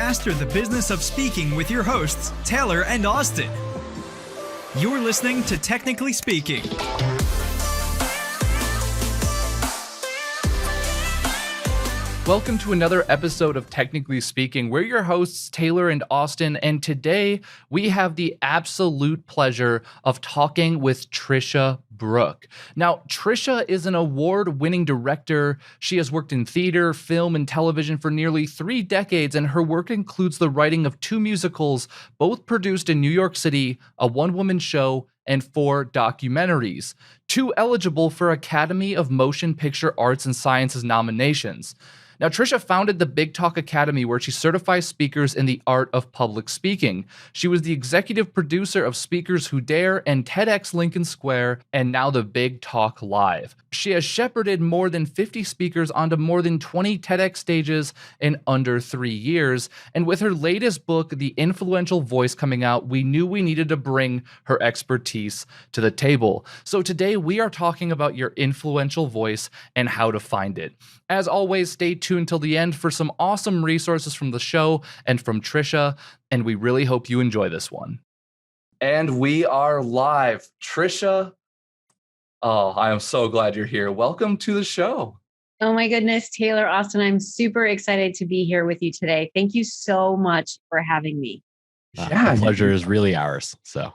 Master the business of speaking with your hosts, Taylor and Austin. You're listening to Technically Speaking. Welcome to another episode of Technically Speaking. We're your hosts, Taylor and Austin, and today we have the absolute pleasure of talking with Tricia Brouk. Now, Tricia is an award-winning director. She has worked in theater, film, and television for nearly 3 decades, and her work includes the writing of 2 musicals, both produced in New York City, a one-woman show, and 4 documentaries, 2 eligible for Academy of Motion Picture Arts and Sciences nominations. Now, Tricia founded the Big Talk Academy, where she certifies speakers in the art of public speaking. She was the executive producer of Speakers Who Dare and TEDxLincolnSquare, and now the Big Talk Live. She has shepherded more than 50 speakers onto more than 20 TEDx stages in under 3 years. And with her latest book, The Influential Voice, coming out, we knew we needed to bring her expertise to the table. So today we are talking about your influential voice and how to find it. As always, stay tuned till the end for some awesome resources from the show and from Tricia, and we really hope you enjoy this one. And we are live. Tricia, oh, I am so glad you're here. Welcome to the show. Oh my goodness, Taylor, Austin, I'm super excited to be here with you today. Thank you so much for having me. The pleasure is really ours. So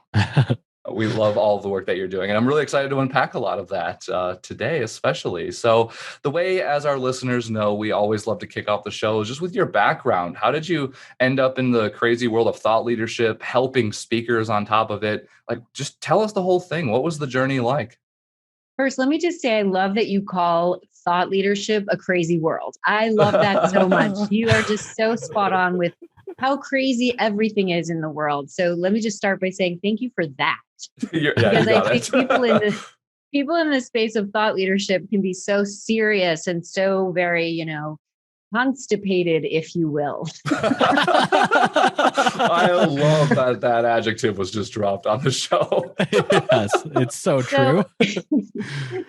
we love all the work that you're doing, and I'm really excited to unpack a lot of that today, especially. So the way, as our listeners know, we always love to kick off the show is just with your background. How did you end up in the crazy world of thought leadership, helping speakers on top of it? Like, just tell us the whole thing. What was the journey like? First, let me just say, I love that you call thought leadership a crazy world. I love that so much. You are just so spot on with how crazy everything is in the world. So let me just start by saying thank you for that. Because I think people in the space of thought leadership can be so serious and so very, constipated, if you will. I love that adjective was just dropped on the show. Yes, it's so true.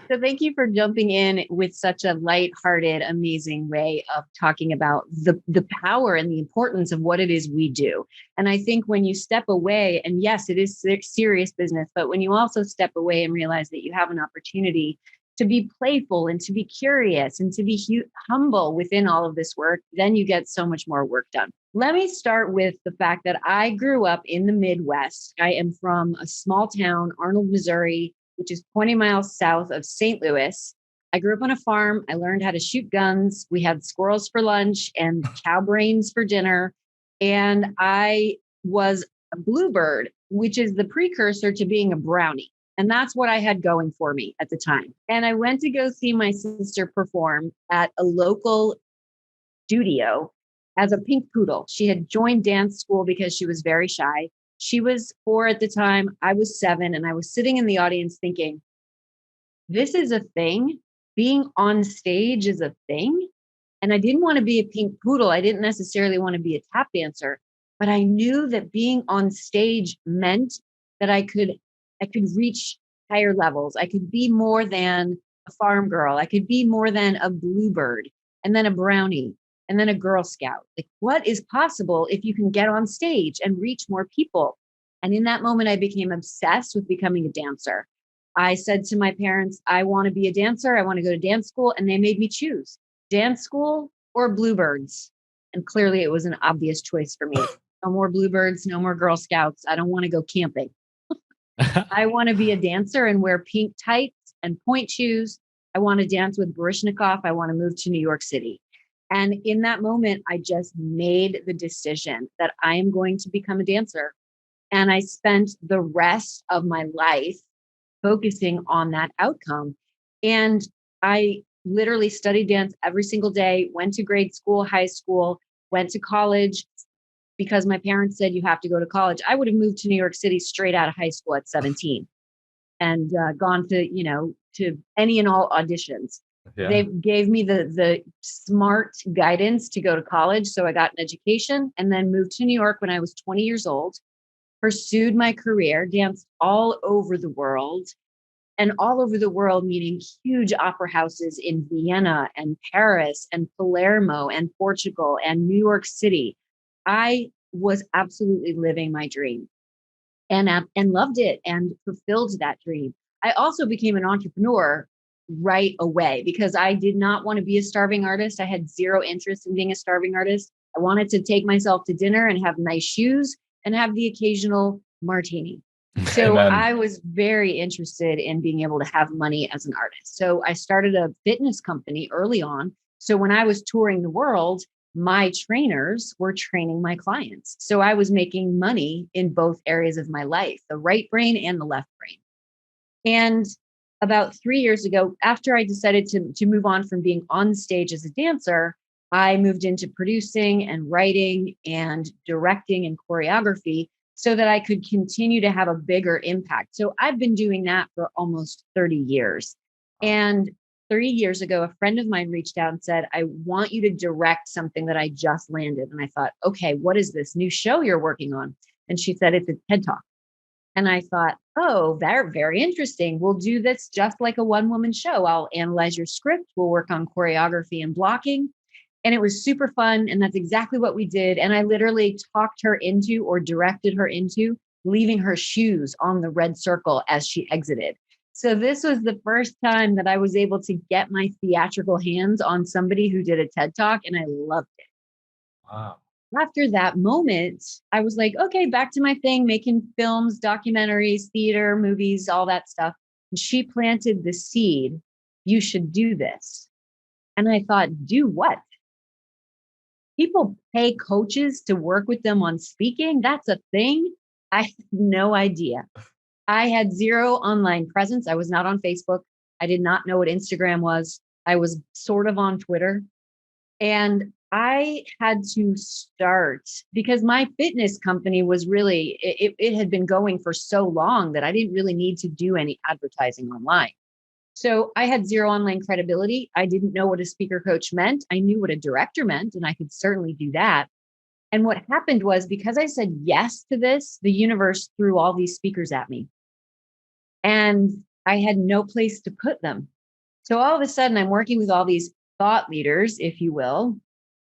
So thank you for jumping in with such a lighthearted, amazing way of talking about the power and the importance of what it is we do. And I think when you step away, and yes, it is serious business, but when you also step away and realize that you have an opportunity to be playful and to be curious and to be humble within all of this work, then you get so much more work done. Let me start with the fact that I grew up in the Midwest. I am from a small town, Arnold, Missouri, which is 20 miles south of St. Louis. I grew up on a farm. I learned how to shoot guns. We had squirrels for lunch and cow brains for dinner. And I was a bluebird, which is the precursor to being a brownie. And that's what I had going for me at the time. And I went to go see my sister perform at a local studio as a pink poodle. She had joined dance school because she was very shy. She was 4 at the time. I was 7. And I was sitting in the audience thinking, this is a thing. Being on stage is a thing. And I didn't want to be a pink poodle. I didn't necessarily want to be a tap dancer. But I knew that being on stage meant that I could reach higher levels. I could be more than a farm girl. I could be more than a bluebird, and then a brownie, and then a Girl Scout. Like, what is possible if you can get on stage and reach more people? And in that moment, I became obsessed with becoming a dancer. I said to my parents, I want to be a dancer. I want to go to dance school. And they made me choose dance school or bluebirds. And clearly it was an obvious choice for me. No more bluebirds, no more Girl Scouts. I don't want to go camping. I want to be a dancer and wear pink tights and point shoes. I want to dance with Baryshnikov. I want to move to New York City. And in that moment, I just made the decision that I am going to become a dancer. And I spent the rest of my life focusing on that outcome. And I literally studied dance every single day, went to grade school, high school, went to college. Because my parents said you have to go to college, I would have moved to New York City straight out of high school at 17 and gone to, to any and all auditions. Yeah. They gave me the smart guidance to go to college. So I got an education and then moved to New York when I was 20 years old, pursued my career, danced all over the world, and all over the world, meaning huge opera houses in Vienna and Paris and Palermo and Portugal and New York City. I was absolutely living my dream and loved it and fulfilled that dream. I also became an entrepreneur right away because I did not want to be a starving artist. I had zero interest in being a starving artist. I wanted to take myself to dinner and have nice shoes and have the occasional martini. So Amen. I was very interested in being able to have money as an artist. So I started a fitness company early on. So when I was touring the world, my trainers were training my clients. So I was making money in both areas of my life, the right brain and the left brain. And about 3 years ago, after I decided to move on from being on stage as a dancer, I moved into producing and writing and directing and choreography so that I could continue to have a bigger impact. So I've been doing that for almost 30 years. And 3 years ago, a friend of mine reached out and said, I want you to direct something that I just landed. And I thought, okay, what is this new show you're working on? And she said, it's a TED Talk. And I thought, oh, very, very interesting. We'll do this just like a one-woman show. I'll analyze your script. We'll work on choreography and blocking. And it was super fun. And that's exactly what we did. And I literally talked her into or directed her into leaving her shoes on the red circle as she exited. So this was the first time that I was able to get my theatrical hands on somebody who did a TED Talk, and I loved it. Wow. After that moment, I was like, okay, back to my thing, making films, documentaries, theater, movies, all that stuff. And she planted the seed. You should do this. And I thought, do what? People pay coaches to work with them on speaking. That's a thing. I had no idea. I had zero online presence. I was not on Facebook. I did not know what Instagram was. I was sort of on Twitter. And I had to start because my fitness company was really, it had been going for so long that I didn't really need to do any advertising online. So I had zero online credibility. I didn't know what a speaker coach meant. I knew what a director meant, and I could certainly do that. And what happened was because I said yes to this, the universe threw all these speakers at me. And I had no place to put them. So all of a sudden, I'm working with all these thought leaders, if you will.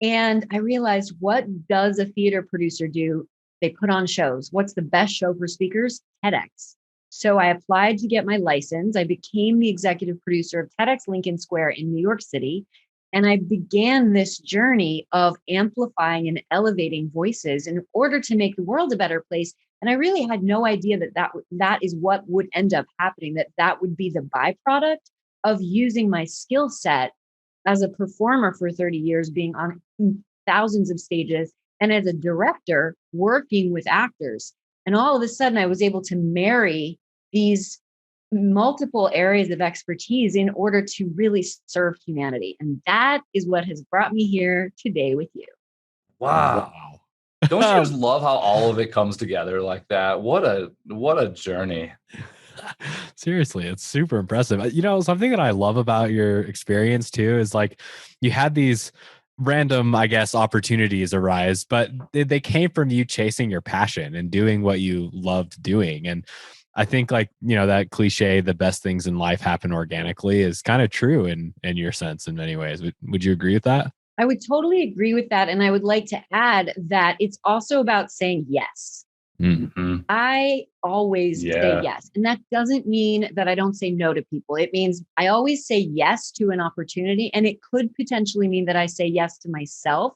And I realized, what does a theater producer do? They put on shows. What's the best show for speakers? TEDx. So I applied to get my license. I became the executive producer of TEDxLincolnSquare in New York City. And I began this journey of amplifying and elevating voices in order to make the world a better place. And I really had no idea that is what would end up happening, that would be the byproduct of using my skill set as a performer for 30 years, being on thousands of stages, and as a director working with actors. And all of a sudden, I was able to marry these multiple areas of expertise in order to really serve humanity. And that is what has brought me here today with you. Wow. Don't you just love how all of it comes together like that? What a journey. Seriously, it's super impressive. You know, something that I love about your experience too is like you had these random, I guess, opportunities arise, but they came from you chasing your passion and doing what you loved doing. And I think, like, you know, that cliche, the best things in life happen organically, is kind of true in your sense in many ways. Would you agree with that? I would totally agree with that. And I would like to add that it's also about saying yes. Mm-hmm. I always say yes. And that doesn't mean that I don't say no to people. It means I always say yes to an opportunity. And it could potentially mean that I say yes to myself.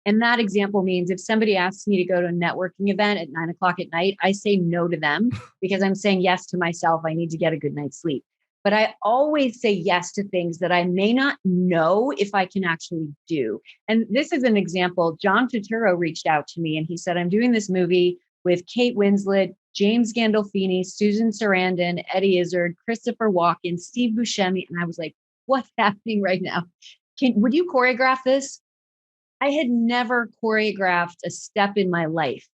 And that example means if somebody asks me to go to a networking event at 9:00 at night, I say no to them because I'm saying yes to myself. I need to get a good night's sleep. But I always say yes to things that I may not know if I can actually do. And this is an example. John Turturro reached out to me and he said, I'm doing this movie with Kate Winslet, James Gandolfini, Susan Sarandon, Eddie Izzard, Christopher Walken, Steve Buscemi. And I was like, what's happening right now? Would you choreograph this? I had never choreographed a step in my life.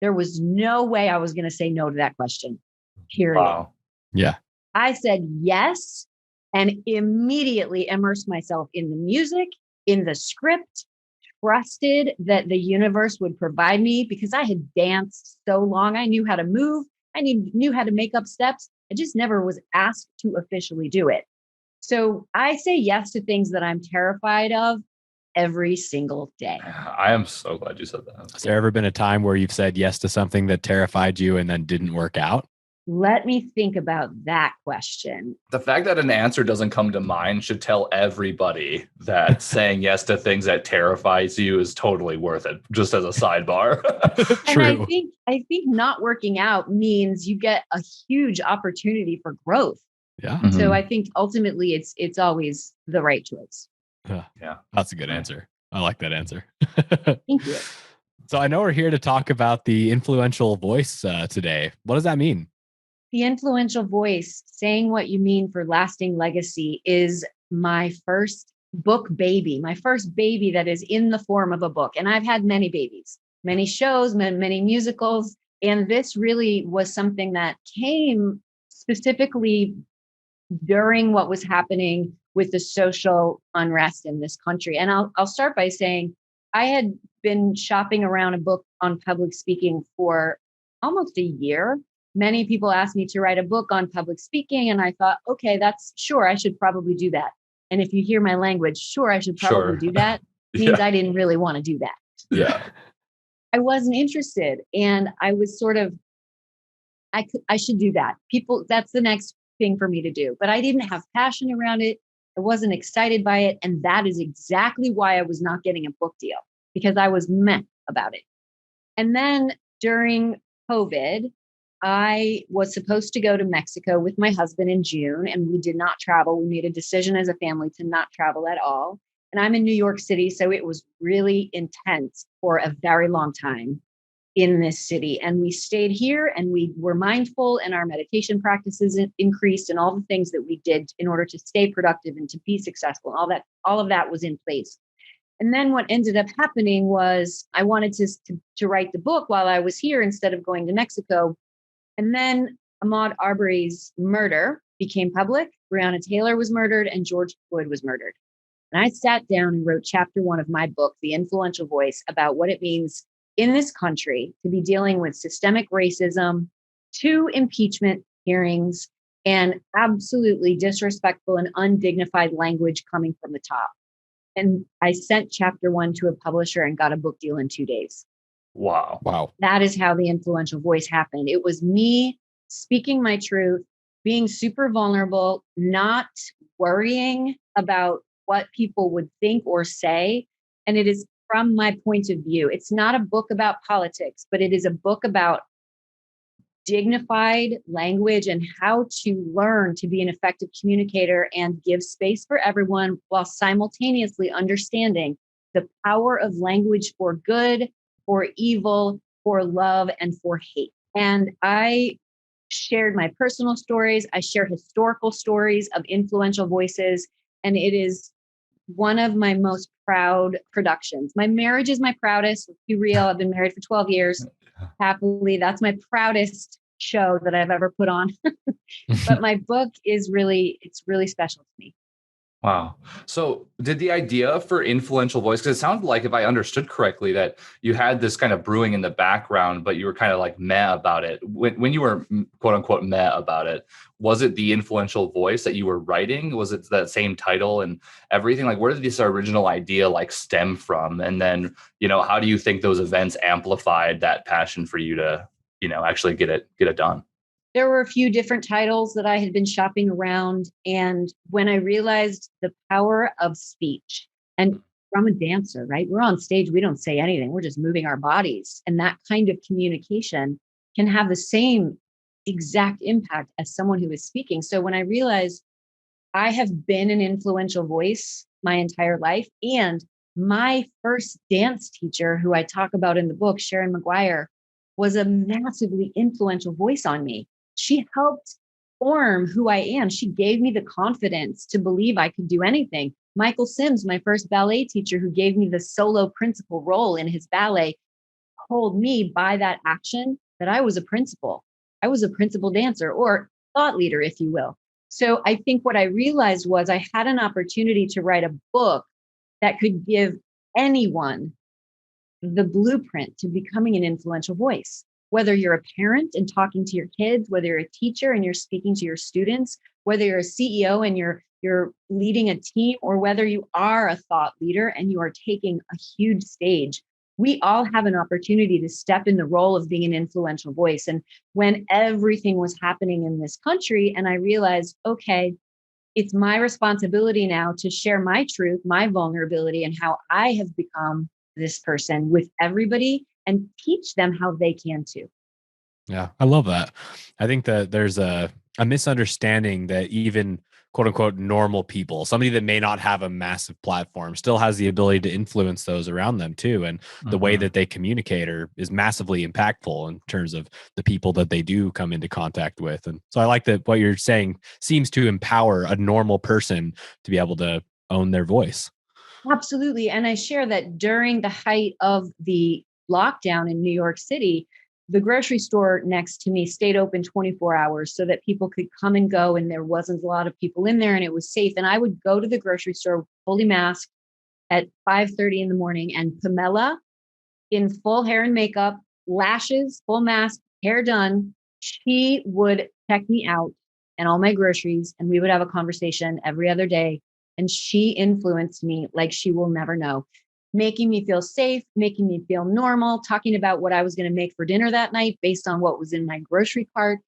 There was no way I was going to say no to that question, period. Wow. Yeah. I said yes and immediately immersed myself in the music, in the script, trusted that the universe would provide me because I had danced so long. I knew how to move. I knew how to make up steps. I just never was asked to officially do it. So I say yes to things that I'm terrified of every single day. I am so glad you said that. Has there ever been a time where you've said yes to something that terrified you and then didn't work out? Let me think about that question. The fact that an answer doesn't come to mind should tell everybody that saying yes to things that terrifies you is totally worth it, just as a sidebar. And True. I think not working out means you get a huge opportunity for growth. Yeah. Mhm. So I think ultimately it's always the right choice. Yeah. That's a good answer. I like that answer. Thank you. So I know we're here to talk about the influential voice today. What does that mean? The influential voice, saying what you mean for lasting legacy, is my first book baby, my first baby that is in the form of a book. And I've had many babies, many shows, many musicals. And this really was something that came specifically during what was happening with the social unrest in this country. And I'll start by saying I had been shopping around a book on public speaking for almost a year. Many people asked me to write a book on public speaking, and I thought, okay, that's sure, I should probably do that. And if you hear my language, sure, I should probably do that. Means I didn't really want to do that. Yeah. I wasn't interested, and I was sort of, I should do that. People, that's the next thing for me to do. But I didn't have passion around it. I wasn't excited by it, and that is exactly why I was not getting a book deal, because I was meh about it. And then during COVID, I was supposed to go to Mexico with my husband in June, and we did not travel. We made a decision as a family to not travel at all. And I'm in New York City, so it was really intense for a very long time in this city. And we stayed here and we were mindful, and our meditation practices increased, and all the things that we did in order to stay productive and to be successful. All of that was in place. And then what ended up happening was I wanted to write the book while I was here instead of going to Mexico. And then Ahmaud Arbery's murder became public. Breonna Taylor was murdered and George Floyd was murdered. And I sat down and wrote chapter 1 of my book, The Influential Voice, about what it means in this country to be dealing with systemic racism, 2 impeachment hearings, and absolutely disrespectful and undignified language coming from the top. And I sent chapter 1 to a publisher and got a book deal in 2 days. Wow. That is how the influential voice happened. It was me speaking my truth, being super vulnerable, not worrying about what people would think or say. And it is from my point of view. It's not a book about politics, but it is a book about dignified language and how to learn to be an effective communicator and give space for everyone while simultaneously understanding the power of language for good, for evil, for love, and for hate. And I shared my personal stories. I share historical stories of influential voices. And it is one of my most proud productions. My marriage is my proudest. Let's be real. I've been married for 12 years. Happily, that's my proudest show that I've ever put on. But my book is it's really special to me. Wow. So did the idea for influential voice, because it sounded like, if I understood correctly, that you had this kind of brewing in the background, but you were kind of like meh about it. When you were quote unquote meh about it, was it the influential voice that you were writing? Was it that same title and everything? Like, where did this original idea like stem from? And then, how do you think those events amplified that passion for you to, actually get it done? There were a few different titles that I had been shopping around. And when I realized the power of speech, and I'm a dancer, right? We're on stage, we don't say anything. We're just moving our bodies. And that kind of communication can have the same exact impact as someone who is speaking. So when I realized I have been an influential voice my entire life, and my first dance teacher, who I talk about in the book, Sharon McGuire, was a massively influential voice on me. She helped form who I am. She gave me the confidence to believe I could do anything. Michael Sims, my first ballet teacher, who gave me the solo principal role in his ballet, told me by that action that I was a principal. I was a principal dancer, or thought leader, if you will. So I think what I realized was I had an opportunity to write a book that could give anyone the blueprint to becoming an influential voice. Whether you're a parent and talking to your kids, whether you're a teacher and you're speaking to your students, whether you're a CEO and you're you're leading a team, or whether you are a thought leader and you are taking a huge stage, we all have an opportunity to step in the role of being an influential voice. And when everything was happening in this country, and I realized, okay, it's my responsibility now to share my truth, my vulnerability, and how I have become this person with everybody and teach them how they can too. Yeah, I love that. I think that there's a misunderstanding that even quote unquote normal people, somebody that may not have a massive platform, still has the ability to influence those around them too. And the way that they communicate is massively impactful in terms of the people that they do come into contact with. And so I like that what you're saying seems to empower a normal person to be able to own their voice. Absolutely. And I share that during the height of the lockdown in New York City, the grocery store next to me stayed open 24 hours so that people could come and go, and there wasn't a lot of people in there and it was safe. And I would go to the grocery store fully masked at 5:30 in the morning, and Pamela, in full hair and makeup, lashes, full mask, hair done, she would check me out and all my groceries, and we would have a conversation every other day. And she influenced me like she will never know, making me feel safe, making me feel normal, talking about what I was going to make for dinner that night based on what was in my grocery cart.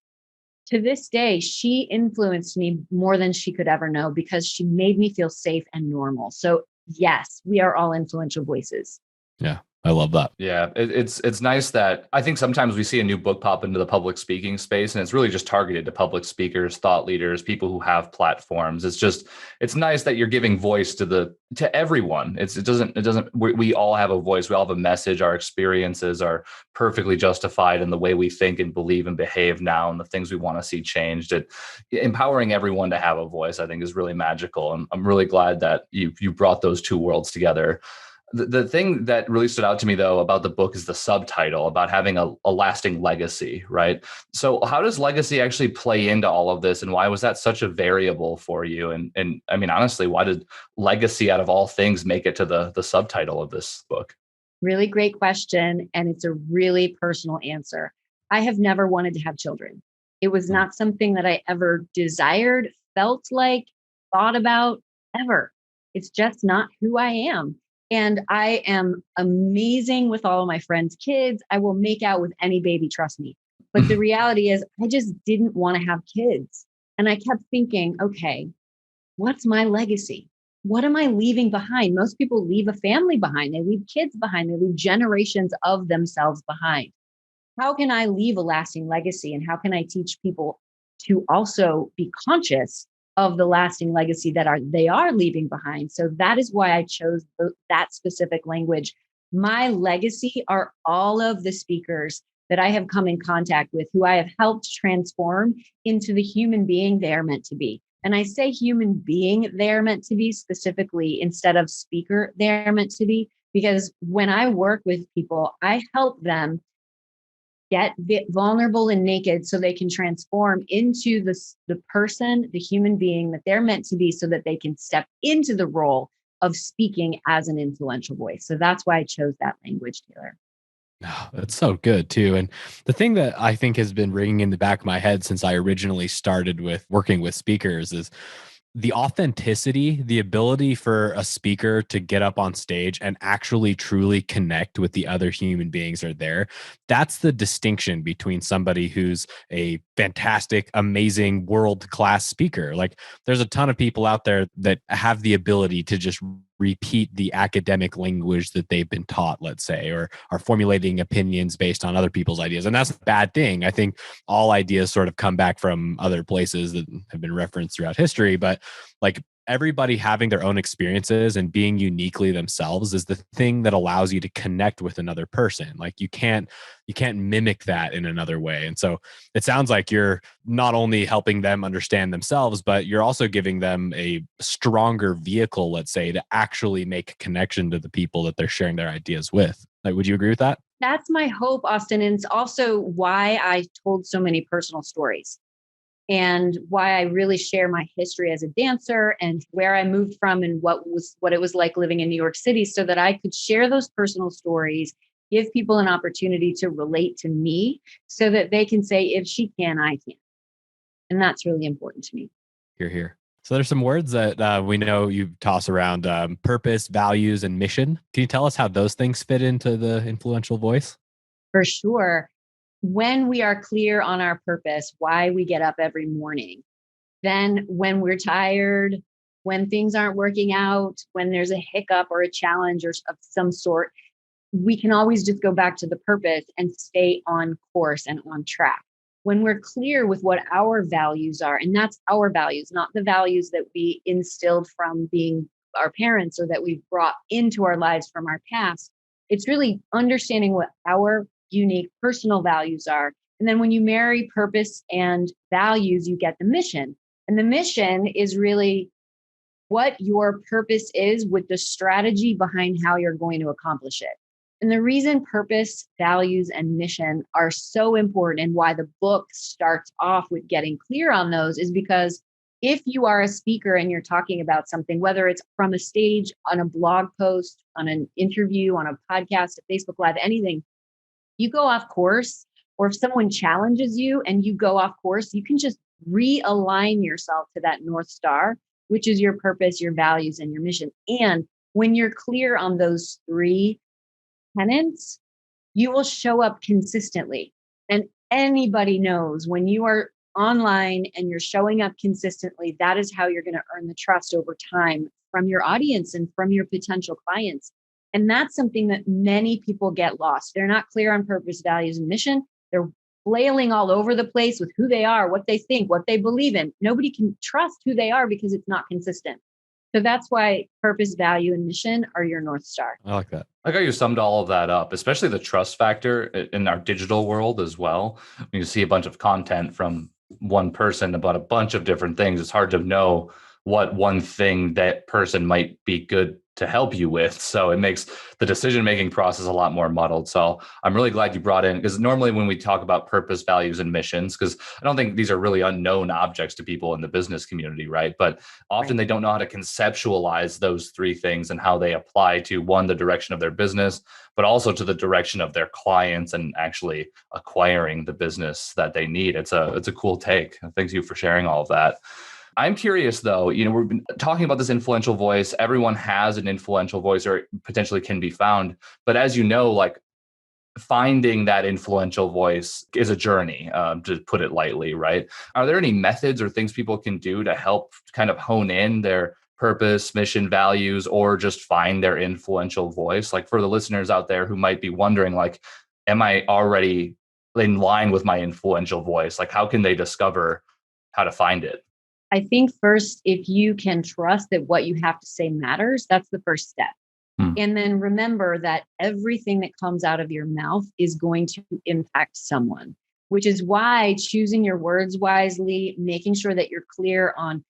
To this day, she influenced me more than she could ever know because she made me feel safe and normal. So yes, we are all influential voices. Yeah, I love that. Yeah, it's nice that I think sometimes we see a new book pop into the public speaking space, and it's really just targeted to public speakers, thought leaders, people who have platforms. It's nice that you're giving voice to everyone. We all have a voice. We all have a message. Our experiences are perfectly justified in the way we think and believe and behave now, and the things we want to see changed. Empowering everyone to have a voice, I think, is really magical. And I'm really glad that you brought those two worlds together. The thing that really stood out to me, though, about the book is the subtitle about having a lasting legacy, right? So how does legacy actually play into all of this? And why was that such a variable for you? And I mean, honestly, why did legacy out of all things make it to the subtitle of this book? Really great question. And it's a really personal answer. I have never wanted to have children. It was not something that I ever desired, felt like, thought about ever. It's just not who I am. And I am amazing with all of my friends' kids. I will make out with any baby, trust me. But the reality is, I just didn't want to have kids. And I kept thinking, okay, what's my legacy? What am I leaving behind? Most people leave a family behind. They leave kids behind. They leave generations of themselves behind. How can I leave a lasting legacy? And how can I teach people to also be conscious of the lasting legacy that they are leaving behind? So that is why I chose that specific language. My legacy are all of the speakers that I have come in contact with, who I have helped transform into the human being they are meant to be. And I say human being they are meant to be specifically instead of speaker they are meant to be, because when I work with people, I help them get vulnerable and naked so they can transform into the person, the human being that they're meant to be, so that they can step into the role of speaking as an influential voice. So that's why I chose that language, Taylor. Oh, that's so good too. And the thing that I think has been ringing in the back of my head since I originally started with working with speakers is the authenticity, the ability for a speaker to get up on stage and actually truly connect with the other human beings are there. That's the distinction between somebody who's a fantastic, amazing, world-class speaker. Like there's a ton of people out there that have the ability to just repeat the academic language that they've been taught, let's say, or are formulating opinions based on other people's ideas. And that's a bad thing. I think all ideas sort of come back from other places that have been referenced throughout history, but like everybody having their own experiences and being uniquely themselves is the thing that allows you to connect with another person. Like you can't mimic that in another way. And so it sounds like you're not only helping them understand themselves, but you're also giving them a stronger vehicle, let's say, to actually make a connection to the people that they're sharing their ideas with. Like, would you agree with that? That's my hope, Austin. And it's also why I told so many personal stories, and why I really share my history as a dancer and where I moved from and what it was like living in New York City, so that I could share those personal stories, give people an opportunity to relate to me so that they can say, if she can, I can. And that's really important to me. Hear, hear. So there's some words that we know you toss around: purpose, values, and mission. Can you tell us how those things fit into the influential voice? For sure. When we are clear on our purpose, why we get up every morning, then when we're tired, when things aren't working out, when there's a hiccup or a challenge or of some sort, we can always just go back to the purpose and stay on course and on track. When we're clear with what our values are, and that's our values, not the values that we instilled from being our parents or that we've brought into our lives from our past, it's really understanding what our unique personal values are. And then when you marry purpose and values, you get the mission. And the mission is really what your purpose is with the strategy behind how you're going to accomplish it. And the reason purpose, values, and mission are so important and why the book starts off with getting clear on those is because if you are a speaker and you're talking about something, whether it's from a stage, on a blog post, on an interview, on a podcast, a Facebook Live, anything, you go off course, or if someone challenges you and you go off course, you can just realign yourself to that North Star, which is your purpose, your values, and your mission. And when you're clear on those three tenets, you will show up consistently. And anybody knows when you are online and you're showing up consistently, that is how you're going to earn the trust over time from your audience and from your potential clients. And that's something that many people get lost. They're not clear on purpose, values, and mission. They're flailing all over the place with who they are, what they think, what they believe in. Nobody can trust who they are because it's not consistent. So that's why purpose, value, and mission are your North Star. I like that. I like how you summed all of that up, especially the trust factor in our digital world as well. When you see a bunch of content from one person about a bunch of different things, it's hard to know what one thing that person might be good to help you with. So it makes the decision-making process a lot more muddled. So I'm really glad you brought in, because normally when we talk about purpose, values, and missions, because I don't think these are really unknown objects to people in the business community, right? But often they don't know how to conceptualize those three things and how they apply to, one, the direction of their business, but also to the direction of their clients and actually acquiring the business that they need. It's a cool take. Thank you for sharing all of that. I'm curious though, we've been talking about this influential voice. Everyone has an influential voice or potentially can be found. But as you know, like finding that influential voice is a journey, to put it lightly, right? Are there any methods or things people can do to help kind of hone in their purpose, mission, values, or just find their influential voice? Like for the listeners out there who might be wondering, like, am I already in line with my influential voice? Like, how can they discover how to find it? I think first, if you can trust that what you have to say matters, that's the first step. And then remember that everything that comes out of your mouth is going to impact someone, which is why choosing your words wisely, making sure that you're clear on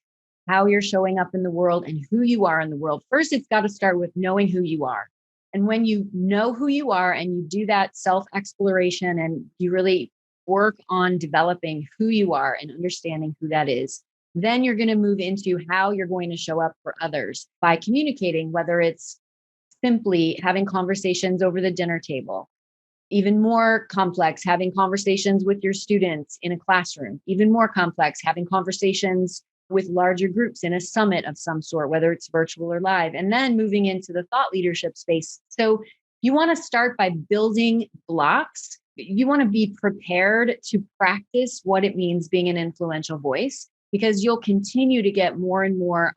how you're showing up in the world and who you are in the world. First, it's got to start with knowing who you are. And when you know who you are and you do that self-exploration and you really work on developing who you are and understanding who that is, then you're going to move into how you're going to show up for others by communicating, whether it's simply having conversations over the dinner table, even more complex, having conversations with your students in a classroom, even more complex, having conversations with larger groups in a summit of some sort, whether it's virtual or live, and then moving into the thought leadership space. So you want to start by building blocks. You want to be prepared to practice what it means being an influential voice, because you'll continue to get more and more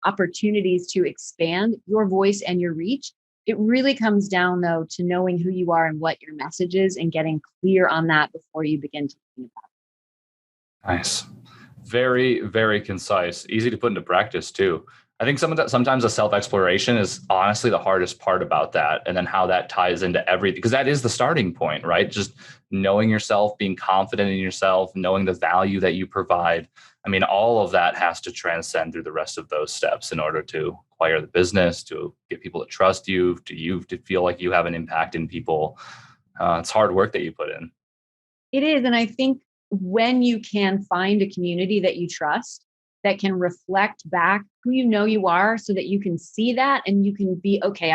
opportunities to expand your voice and your reach. It really comes down, though, to knowing who you are and what your message is and getting clear on that before you begin to think about it. Nice. Very, very concise. Easy to put into practice, too. I think sometimes the self-exploration is honestly the hardest part about that. And then how that ties into everything, because that is the starting point, right? Just knowing yourself, being confident in yourself, knowing the value that you provide. I mean, all of that has to transcend through the rest of those steps in order to acquire the business, to get people to trust you, to feel like you have an impact in people. It's hard work that you put in. It is. And I think when you can find a community that you trust, that can reflect back who you know you are so that you can see that and you can be, okay,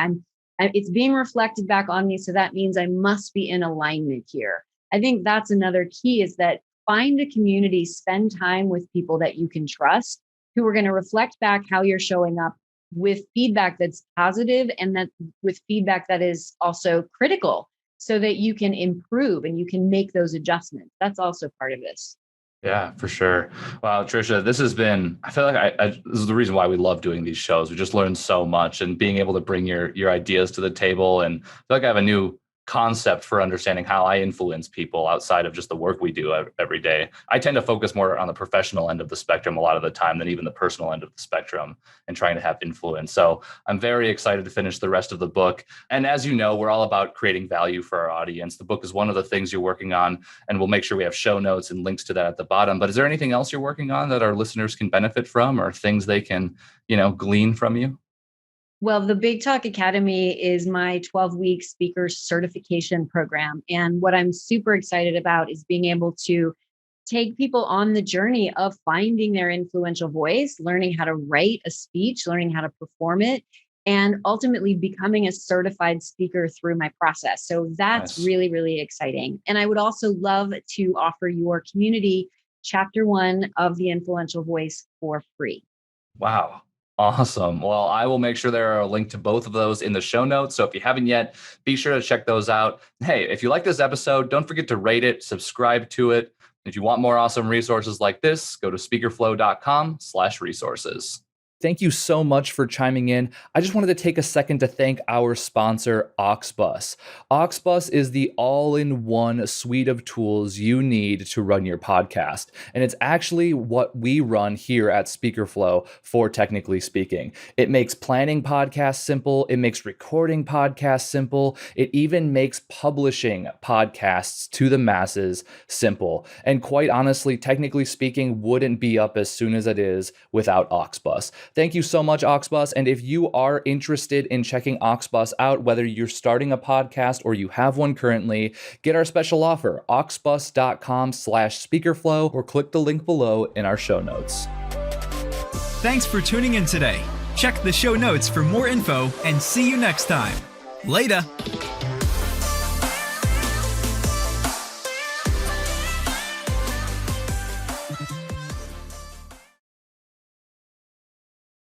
it's being reflected back on me. So that means I must be in alignment here. I think that's another key, is that find a community, spend time with people that you can trust, who are going to reflect back how you're showing up with feedback that's positive and that with feedback that is also critical so that you can improve and you can make those adjustments. That's also part of this. Yeah, for sure. Wow, Tricia, this has been, I feel like this is the reason why we love doing these shows. We just learned so much, and being able to bring your ideas to the table. And I feel like I have a new concept for understanding how I influence people outside of just the work we do every day. I tend to focus more on the professional end of the spectrum a lot of the time than even the personal end of the spectrum, and trying to have influence. So I'm very excited to finish the rest of the book. And as you know, we're all about creating value for our audience. The book is one of the things you're working on, and we'll make sure we have show notes and links to that at the bottom. But is there anything else you're working on that our listeners can benefit from, or things they can, glean from you? Well, the Big Talk Academy is my 12-week speaker certification program. And what I'm super excited about is being able to take people on the journey of finding their influential voice, learning how to write a speech, learning how to perform it, and ultimately becoming a certified speaker through my process. So that's Nice. really, really exciting. And I would also love to offer your community chapter 1 of The Influential Voice for free. Wow. Awesome. Well, I will make sure there are a link to both of those in the show notes. So if you haven't yet, be sure to check those out. Hey, if you like this episode, don't forget to rate it, subscribe to it. If you want more awesome resources like this, go to speakerflow.com/resources. Thank you so much for chiming in. I just wanted to take a second to thank our sponsor, Auxbus. Auxbus is the all-in-one suite of tools you need to run your podcast. And it's actually what we run here at SpeakerFlow for Technically Speaking. It makes planning podcasts simple. It makes recording podcasts simple. It even makes publishing podcasts to the masses simple. And quite honestly, Technically Speaking wouldn't be up as soon as it is without Auxbus. Thank you so much, Auxbus. And if you are interested in checking Auxbus out, whether you're starting a podcast or you have one currently, get our special offer, auxbus.com/speakerflow, or click the link below in our show notes. Thanks for tuning in today. Check the show notes for more info and see you next time. Later.